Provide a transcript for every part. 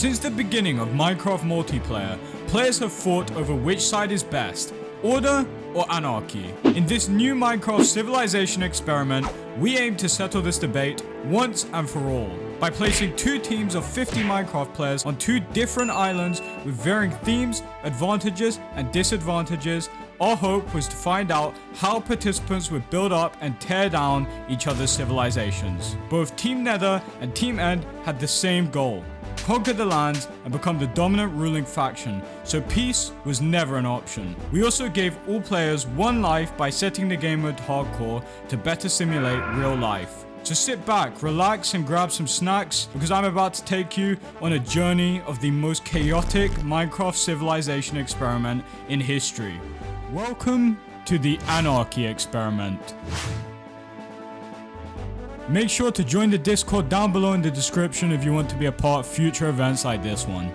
Since the beginning of Minecraft multiplayer, players have fought over which side is best, order or anarchy. In this new Minecraft civilization experiment, we aim to settle this debate once and for all by placing two teams of 50 Minecraft players on two different islands with varying themes, advantages and disadvantages. Our hope was to find out how participants would build up and tear down each other's civilizations. Both Team Nether and Team End had the same goal: conquer the lands and become the dominant ruling faction, so peace was never an option. We also gave all players one life by setting the game mode hardcore to better simulate real life. So sit back, relax and grab some snacks, because I'm about to take you on a journey of the most chaotic Minecraft civilization experiment in history. Welcome to the Anarchy experiment. Make sure to join the Discord down below in the description if you want to be a part of future events like this one.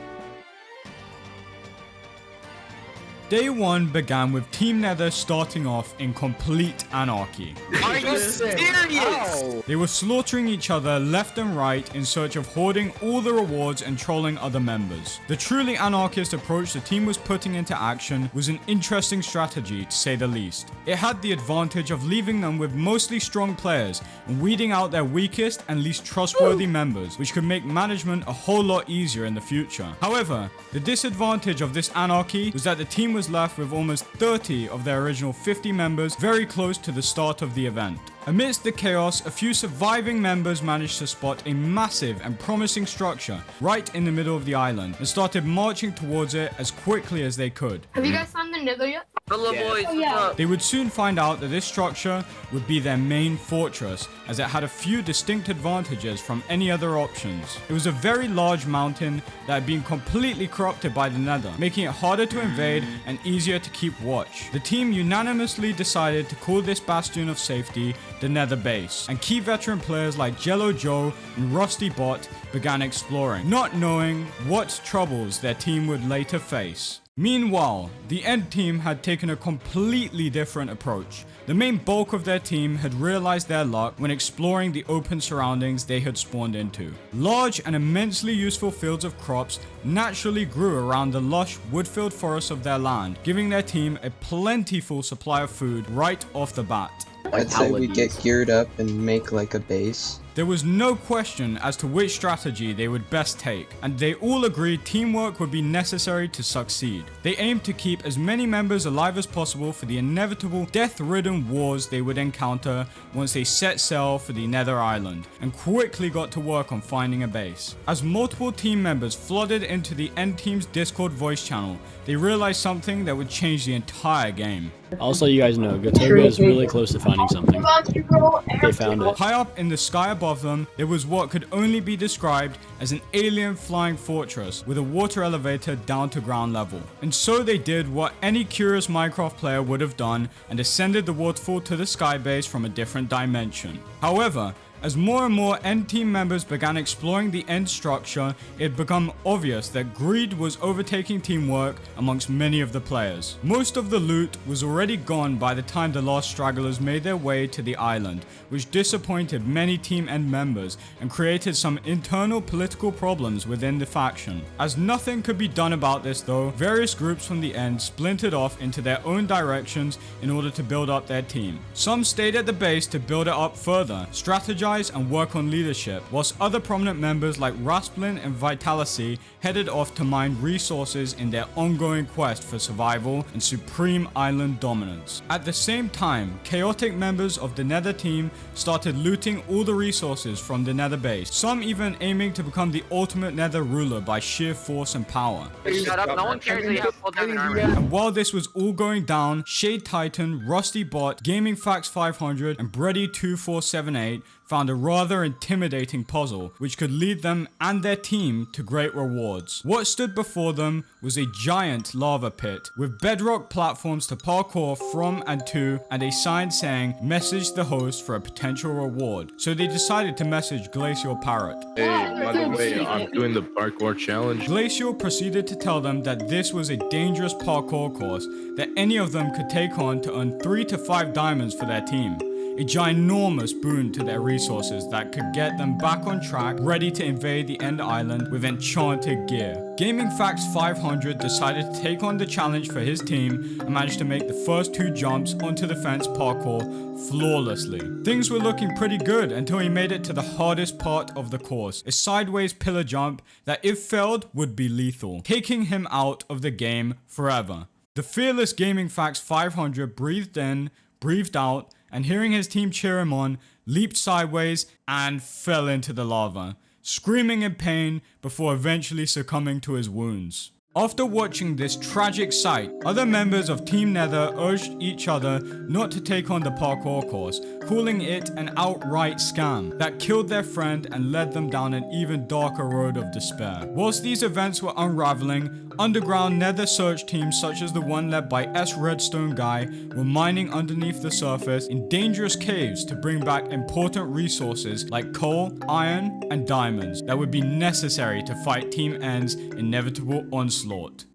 Day 1 began with Team Nether starting off in complete anarchy. Are you serious? They were slaughtering each other left and right in search of hoarding all the rewards and trolling other members. The truly anarchist approach the team was putting into action was an interesting strategy, to say the least. It had the advantage of leaving them with mostly strong players and weeding out their weakest and least trustworthy members, which could make management a whole lot easier in the future. However, the disadvantage of this anarchy was that the team was left with almost 30 of their original 50 members very close to the start of the event. Amidst the chaos, a few surviving members managed to spot a massive and promising structure right in the middle of the island and started marching towards it as quickly as they could. Have you guys found the Nether yet? Hello, boys. What's up? They would soon find out that this structure would be their main fortress, as it had a few distinct advantages from any other options. It was a very large mountain that had been completely corrupted by the Nether, making it harder to invade and easier to keep watch. The team unanimously decided to call this bastion of safety the Nether Base, and key veteran players like Jello Joe and Rusty Bot began exploring, not knowing what troubles their team would later face. Meanwhile, the End team had taken a completely different approach. The main bulk of their team had realized their luck when exploring the open surroundings they had spawned into. Large and immensely useful fields of crops naturally grew around the lush wood-filled forests of their land, giving their team a plentiful supply of food right off the bat. I'd say we get geared up and make like a base. There was no question as to which strategy they would best take, and they all agreed teamwork would be necessary to succeed. They aimed to keep as many members alive as possible for the inevitable death-ridden wars they would encounter once they set sail for the Nether Island, and quickly got to work on finding a base. As multiple team members flooded into the End team's Discord voice channel, they realized something that would change the entire game. Also, you guys know, Gotoga is really close to finding something. They found it. High up in the sky above them, there was what could only be described as an alien flying fortress with a water elevator down to ground level. And so they did what any curious Minecraft player would have done and ascended the waterfall to the sky base from a different dimension. However, as more and more End team members began exploring the End structure, it had become obvious that greed was overtaking teamwork amongst many of the players. Most of the loot was already gone by the time the last stragglers made their way to the island, which disappointed many Team End members and created some internal political problems within the faction. As nothing could be done about this though, various groups from the End splintered off into their own directions in order to build up their team. Some stayed at the base to build it up further, strategize and work on leadership, whilst other prominent members like Rasplin and Vitalacy headed off to mine resources in their ongoing quest for survival and supreme island dominance. At the same time, chaotic members of the Nether team started looting all the resources from the Nether base, some even aiming to become the ultimate Nether ruler by sheer force and power. Shut up, no one cares that you have full diamond armor. And while this was all going down, Shade Titan, Rusty Bot, Gaming Facts 500 and Breddy2478 found a rather intimidating puzzle which could lead them and their team to great rewards. What stood before them was a giant lava pit with bedrock platforms to parkour from and to, and a sign saying message the host for a potential reward. So they decided to message Glacial Parrot. Hey, by the way, I'm doing the parkour challenge. Glacial proceeded to tell them that this was a dangerous parkour course that any of them could take on to earn 3 to 5 diamonds for their team. a ginormous boon to their resources that could get them back on track, ready to invade the End Island with enchanted gear. Gaming Facts 500 decided to take on the challenge for his team and managed to make the first 2 jumps onto the fence parkour flawlessly. Things were looking pretty good until he made it to the hardest part of the course, a sideways pillar jump that if failed would be lethal, taking him out of the game forever. The fearless Gaming Facts 500 breathed in, breathed out, and hearing his team cheer him on, leaped sideways and fell into the lava, screaming in pain before eventually succumbing to his wounds. After watching this tragic sight, other members of Team Nether urged each other not to take on the parkour course, calling it an outright scam that killed their friend and led them down an even darker road of despair. Whilst these events were unraveling, underground Nether search teams such as the one led by S Redstone Guy were mining underneath the surface in dangerous caves to bring back important resources like coal, iron, and diamonds that would be necessary to fight Team End's inevitable onslaught.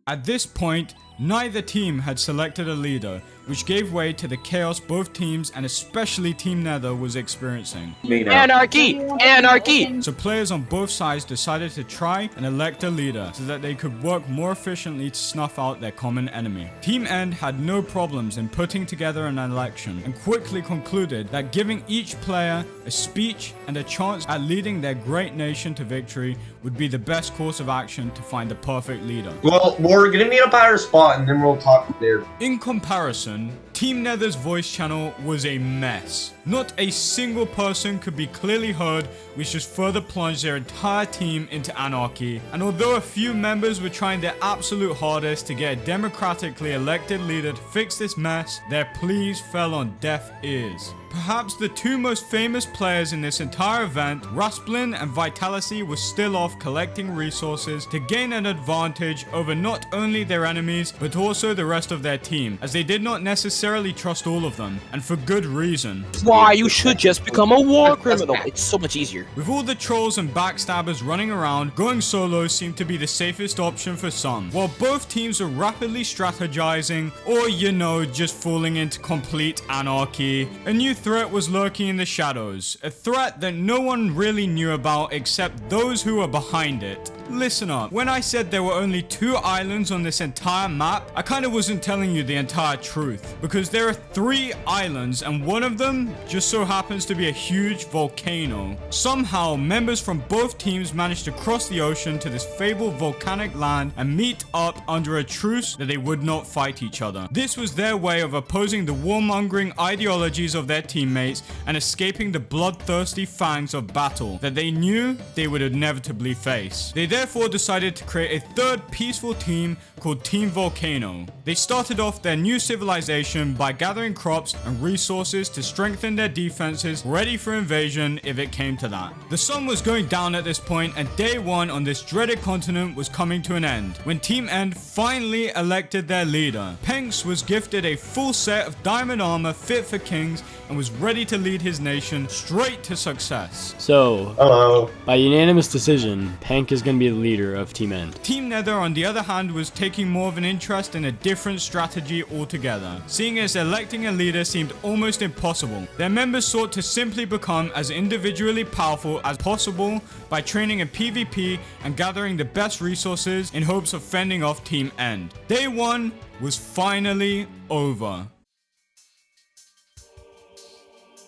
At this point, neither team had selected a leader, which gave way to the chaos both teams and especially Team Nether was experiencing. Anarchy! Anarchy! So players on both sides decided to try and elect a leader so that they could work more efficiently to snuff out their common enemy. Team End had no problems in putting together an election and quickly concluded that giving each player a speech and a chance at leading their great nation to victory would be the best course of action to find the perfect leader. Well, we're gonna meet up at our spot and then we'll talk there. In comparison, Team Nether's voice channel was a mess. Not a single person could be clearly heard, which just further plunged their entire team into anarchy. And although a few members were trying their absolute hardest to get a democratically elected leader to fix this mess, their pleas fell on deaf ears. Perhaps the 2 most famous players in this entire event, Rasplin and Vitality, were still off collecting resources to gain an advantage over not only their enemies, but also the rest of their team, as they did not necessarily trust all of them, and for good reason. Why you should just become a war criminal. It's so much easier. With all the trolls and backstabbers running around, going solo seemed to be the safest option for some, while both teams were rapidly strategizing, or just falling into complete anarchy. A new threat was lurking in the shadows, a threat that no one really knew about except those who were behind it. Listen up, when I said there were only 2 islands on this entire map, I kinda wasn't telling you the entire truth, because there are 3 islands and one of them just so happens to be a huge volcano. Somehow, members from both teams managed to cross the ocean to this fabled volcanic land and meet up under a truce that they would not fight each other. This was their way of opposing the warmongering ideologies of their teammates and escaping the bloodthirsty fangs of battle that they knew they would inevitably face. They therefore decided to create a third peaceful team called Team Volcano. They started off their new civilization by gathering crops and resources to strengthen their defenses, ready for invasion if it came to that. The sun was going down at this point and day 1 on this dreaded continent was coming to an end, when Team End finally elected their leader. Penx was gifted a full set of diamond armor fit for kings and was ready to lead his nation straight to success. So, Hello. by unanimous decision, Pank is going to be the leader of Team End. Team Nether, on the other hand, was taking more of an interest in a different strategy altogether, seeing as electing a leader seemed almost impossible. Their members sought to simply become as individually powerful as possible by training in PvP and gathering the best resources in hopes of fending off Team End. Day 1 was finally over.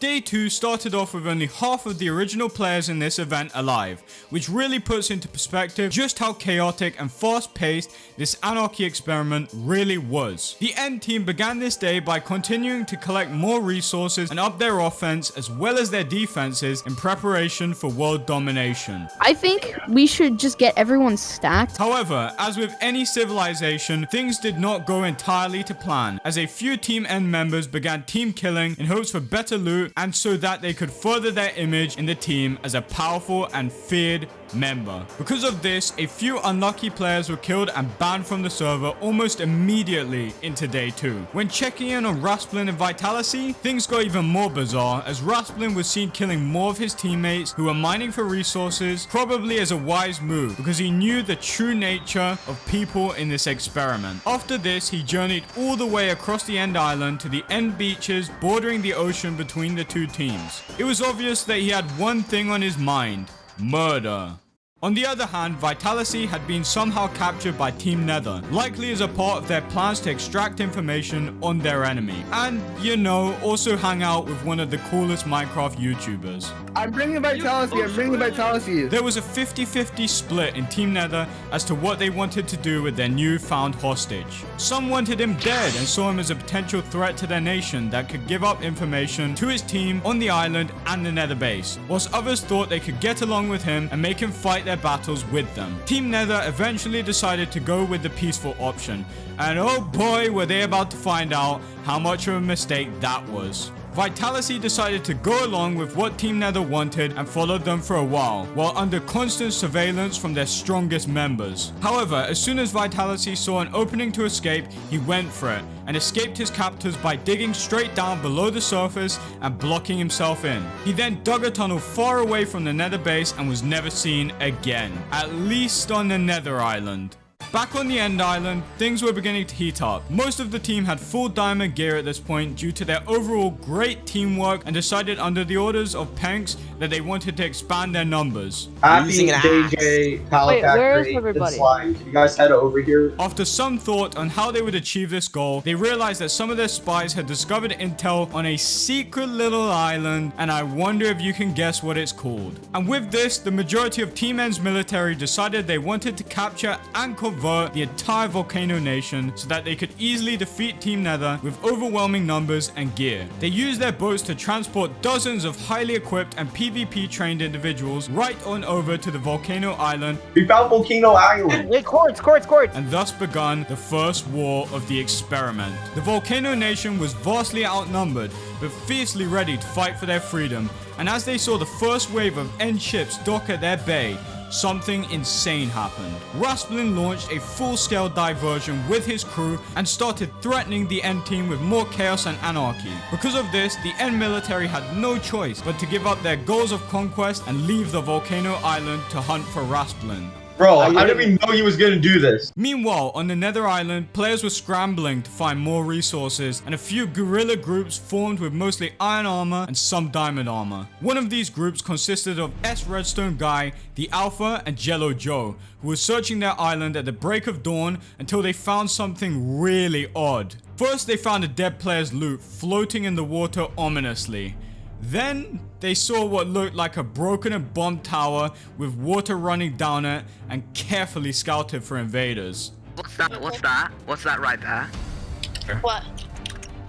Day 2 started off with only half of the original players in this event alive, which really puts into perspective just how chaotic and fast-paced this anarchy experiment really was. The End team began this day by continuing to collect more resources and up their offense as well as their defenses in preparation for world domination. I think we should just get everyone stacked. However, as with any civilization, things did not go entirely to plan, as a few Team End members began team killing in hopes for better loot and so that they could further their image in the team as a powerful and feared member. Because of this, a few unlucky players were killed and banned from the server almost immediately into day 2. When checking in on Rasplin and Vitality, things got even more bizarre as Rasplin was seen killing more of his teammates who were mining for resources, probably as a wise move because he knew the true nature of people in this experiment. After this, he journeyed all the way across the End Island to the end beaches bordering the ocean between the two teams. It was obvious that he had one thing on his mind: murder. On the other hand, Vitality had been somehow captured by Team Nether, likely as a part of their plans to extract information on their enemy. And, you know, also hang out with one of the coolest Minecraft YouTubers. I'm bringing Vitality. There was a 50-50 split in Team Nether as to what they wanted to do with their newfound hostage. Some wanted him dead and saw him as a potential threat to their nation that could give up information to his team on the island and the Nether base, whilst others thought they could get along with him and make him fight their battles with them. Team Nether eventually decided to go with the peaceful option, and oh boy were they about to find out how much of a mistake that was. Vitality decided to go along with what Team Nether wanted and followed them for a while under constant surveillance from their strongest members. However, as soon as Vitality saw an opening to escape, he went for it and escaped his captors by digging straight down below the surface and blocking himself in. He then dug a tunnel far away from the Nether base and was never seen again, at least on the Nether Island. Back on the End Island, things were beginning to heat up. Most of the team had full diamond gear at this point due to their overall great teamwork and decided under the orders of Penx that they wanted to expand their numbers. Happy JJ, Palifactory, and Slime. Can you guys head over here? After some thought on how they would achieve this goal, they realized that some of their spies had discovered intel on a secret little island, and I wonder if you can guess what it's called. And with this, the majority of Team N's military decided they wanted to capture and convert the entire Volcano Nation so that they could easily defeat Team Nether with overwhelming numbers and gear. They used their boats to transport dozens of highly equipped and PvP trained individuals right on over to the Volcano Island. We found Volcano Island. Wait, quartz. And thus begun the first war of the experiment. The Volcano Nation was vastly outnumbered, but fiercely ready to fight for their freedom. And as they saw the first wave of End ships dock at their bay, something insane happened. Rasplin launched a full-scale diversion with his crew and started threatening the End team with more chaos and anarchy. Because of this, the End military had no choice but to give up their goals of conquest and leave the Volcano Island to hunt for Rasplin. Bro, how did we know he was gonna do this? Meanwhile, on the Nether Island, players were scrambling to find more resources, and a few guerrilla groups formed with mostly iron armor and some diamond armor. One of these groups consisted of S Redstone Guy, the Alpha, and Jello Joe, who were searching their island at the break of dawn until they found something really odd. First, they found a dead player's loot floating in the water ominously. Then, they saw what looked like a broken and bombed tower with water running down it and carefully scouted for invaders. What's that right there? What?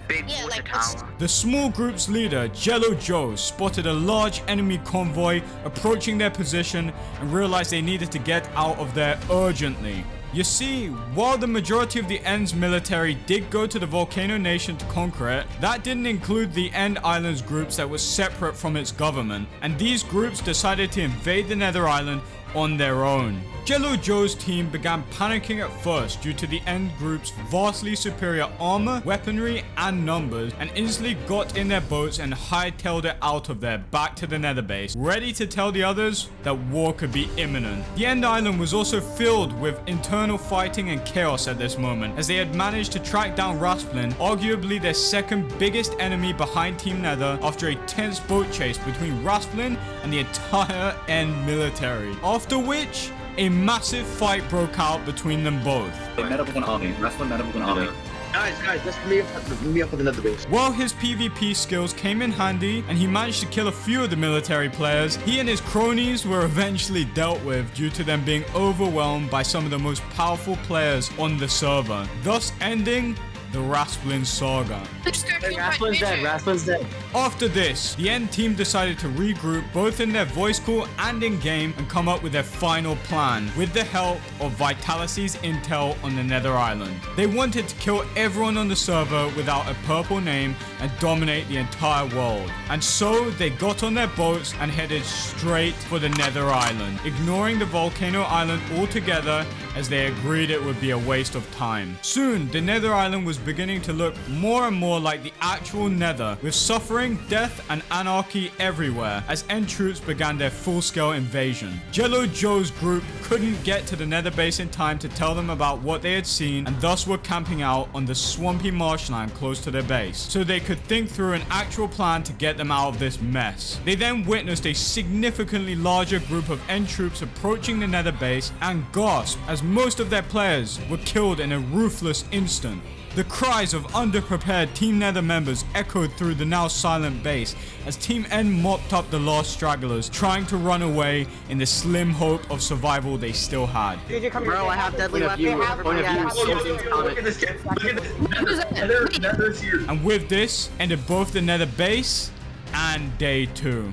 Big water tower. The small group's leader, Jello Joe, spotted a large enemy convoy approaching their position and realized they needed to get out of there urgently. You see, while the majority of the End's military did go to the Volcano Nation to conquer it, that didn't include the End Island's groups that were separate from its government, and these groups decided to invade the Nether Island on their own. Jello Joe's team began panicking at first due to the End group's vastly superior armor, weaponry, and numbers, and instantly got in their boats and hightailed it out of there back to the Nether base, ready to tell the others that war could be imminent. The End Island was also filled with internal fighting and chaos at this moment, as they had managed to track down Rasplin, arguably their second biggest enemy behind Team Nether, after a tense boat chase between Rasplin and the entire End military. After which, a massive fight broke out between them both. Guys, let's meet up with another base. While his PvP skills came in handy and he managed to kill a few of the military players, he and his cronies were eventually dealt with due to them being overwhelmed by some of the most powerful players on the server, thus ending the Rasplin Saga. Rasplin's dead. Rasplin's dead. After this, the End team decided to regroup both in their voice call and in-game and come up with their final plan with the help of Vitality's intel on the Nether Island. They wanted to kill everyone on the server without a purple name and dominate the entire world. And so they got on their boats and headed straight for the Nether Island, ignoring the Volcano Island altogether as they agreed it would be a waste of time. Soon, the Nether Island was beginning to look more and more like the actual Nether, with suffering, death, and anarchy everywhere as End troops began their full-scale invasion. Jello Joe's group couldn't get to the Nether base in time to tell them about what they had seen and thus were camping out on the swampy marshland close to their base, so they could think through an actual plan to get them out of this mess. They then witnessed a significantly larger group of End troops approaching the Nether base and gasped as most of their players were killed in a ruthless instant. The cries of underprepared Team Nether members echoed through the now silent base as Team End mopped up the last stragglers, trying to run away in the slim hope of survival they still had. Bro, I have deadly weapons. Look at this kid. Look at this. Nether's here. And with this, ended both the Nether base and day 2.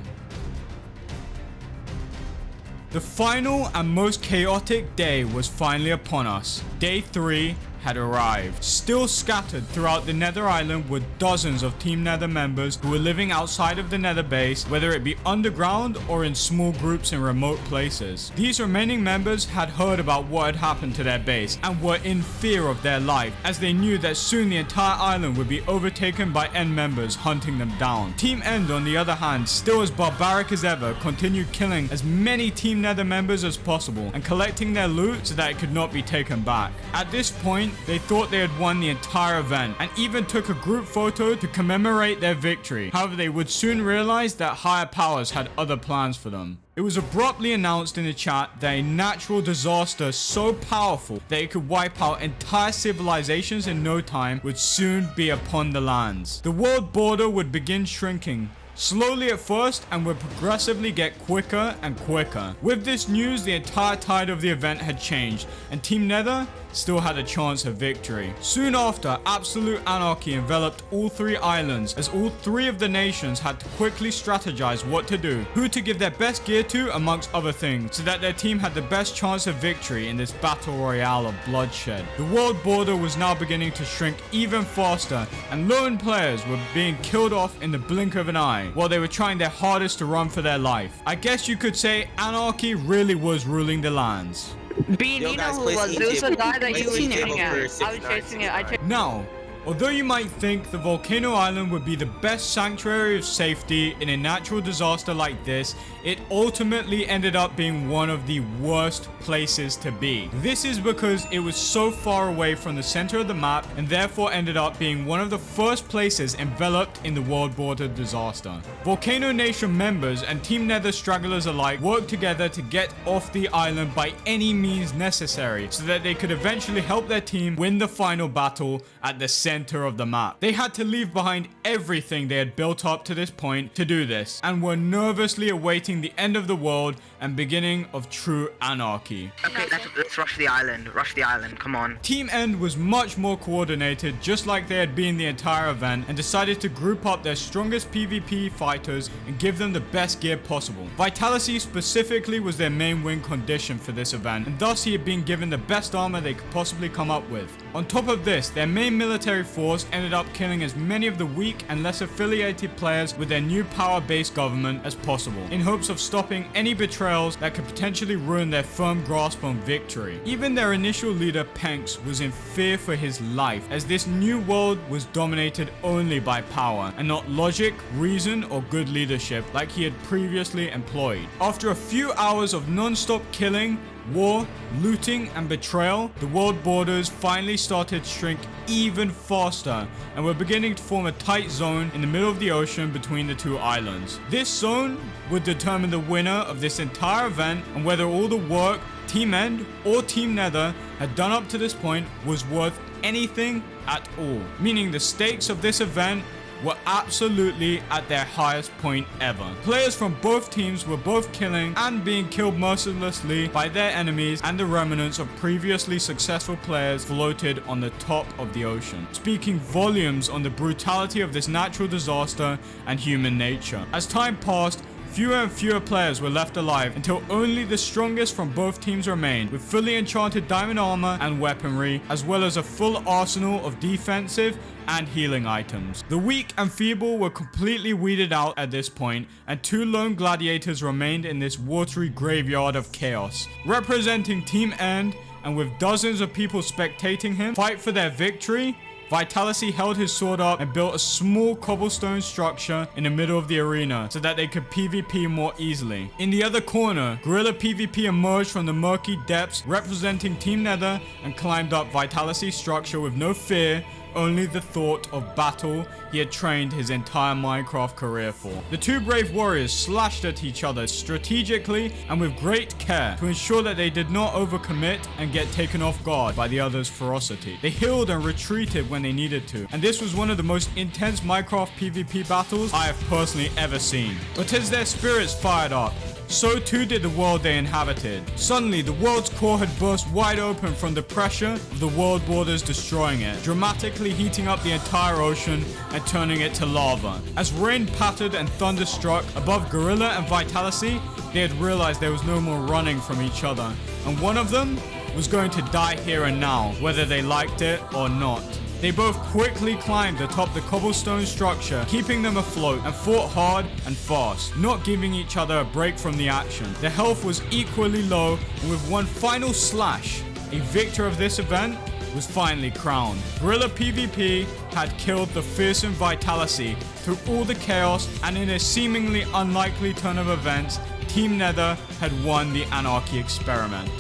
The final and most chaotic day was finally upon us. Day 3 had arrived. Still scattered throughout the Nether Island were dozens of Team Nether members who were living outside of the Nether base, whether it be underground or in small groups in remote places. These remaining members had heard about what had happened to their base and were in fear of their life, as they knew that soon the entire island would be overtaken by End members hunting them down. Team End, on the other hand, still as barbaric as ever, continued killing as many Team Nether members as possible and collecting their loot so that it could not be taken back. At this point, they thought they had won the entire event and even took a group photo to commemorate their victory. However, they would soon realize that higher powers had other plans for them. It was abruptly announced in the chat that a natural disaster so powerful that it could wipe out entire civilizations in no time would soon be upon the lands. The world border would begin shrinking, slowly at first, and would progressively get quicker and quicker. With this news, the entire tide of the event had changed, and Team Nether still had a chance of victory. Soon after, absolute anarchy enveloped all 3 islands, as all 3 of the nations had to quickly strategize what to do, who to give their best gear to amongst other things, so that their team had the best chance of victory in this battle royale of bloodshed. The world border was now beginning to shrink even faster, and lone players were being killed off in the blink of an eye, while they were trying their hardest to run for their life. I guess you could say anarchy really was ruling the lands. Bean, you know who it was? There was a guy that you were shooting at. I was chasing it. Now, although you might think the Volcano Island would be the best sanctuary of safety in a natural disaster like this, it ultimately ended up being one of the worst places to be. This is because it was so far away from the center of the map and therefore ended up being one of the first places enveloped in the world border disaster. Volcano Nation members and Team Nether stragglers alike worked together to get off the island by any means necessary so that they could eventually help their team win the final battle at the center of the map. They had to leave behind everything they had built up to this point to do this, and were nervously awaiting the end of the world and beginning of true anarchy. Okay, let's rush the island. Rush the island, come on. Team End was much more coordinated, just like they had been the entire event, and decided to group up their strongest PvP fighters and give them the best gear possible. Vitality specifically was their main win condition for this event, and thus he had been given the best armor they could possibly come up with. On top of this, their main military force ended up killing as many of the weak and less affiliated players with their new power-based government as possible, in hopes of stopping any betrayals that could potentially ruin their firm grasp on victory. Even their initial leader, Penx, was in fear for his life, as this new world was dominated only by power, and not logic, reason, or good leadership like he had previously employed. After a few hours of non-stop killing, war, looting, and betrayal, the world borders finally started to shrink even faster and were beginning to form a tight zone in the middle of the ocean between the 2 islands. This zone would determine the winner of this entire event and whether all the work Team End or Team Nether had done up to this point was worth anything at all. Meaning the stakes of this event were absolutely at their highest point ever. Players from both teams were both killing and being killed mercilessly by their enemies, and the remnants of previously successful players floated on the top of the ocean, speaking volumes on the brutality of this natural disaster and human nature. As time passed, fewer and fewer players were left alive until only the strongest from both teams remained, with fully enchanted diamond armor and weaponry, as well as a full arsenal of defensive and healing items. The weak and feeble were completely weeded out at this point, and 2 lone gladiators remained in this watery graveyard of chaos, representing Team End, and with dozens of people spectating him fight for their victory. Vitality held his sword up and built a small cobblestone structure in the middle of the arena so that they could PvP more easily. In the other corner, Guerrilla PvP emerged from the murky depths representing Team Nether and climbed up Vitality's structure with no fear, only the thought of battle he had trained his entire Minecraft career for. The 2 brave warriors slashed at each other strategically and with great care to ensure that they did not overcommit and get taken off guard by the other's ferocity. They healed and retreated when they needed to, and this was one of the most intense Minecraft PvP battles I have personally ever seen. But as their spirits fired up, so too did the world they inhabited. Suddenly, the world's core had burst wide open from the pressure of the world borders destroying it, dramatically heating up the entire ocean and turning it to lava. As rain pattered and thunder struck above Gorilla and Vitality, they had realized there was no more running from each other, and one of them was going to die here and now, whether they liked it or not. They both quickly climbed atop the cobblestone structure, keeping them afloat, and fought hard and fast, not giving each other a break from the action. Their health was equally low, and with one final slash, a victor of this event was finally crowned. Guerrilla PvP had killed the fearsome Vitality through all the chaos, and in a seemingly unlikely turn of events, Team Nether had won the Anarchy experiment.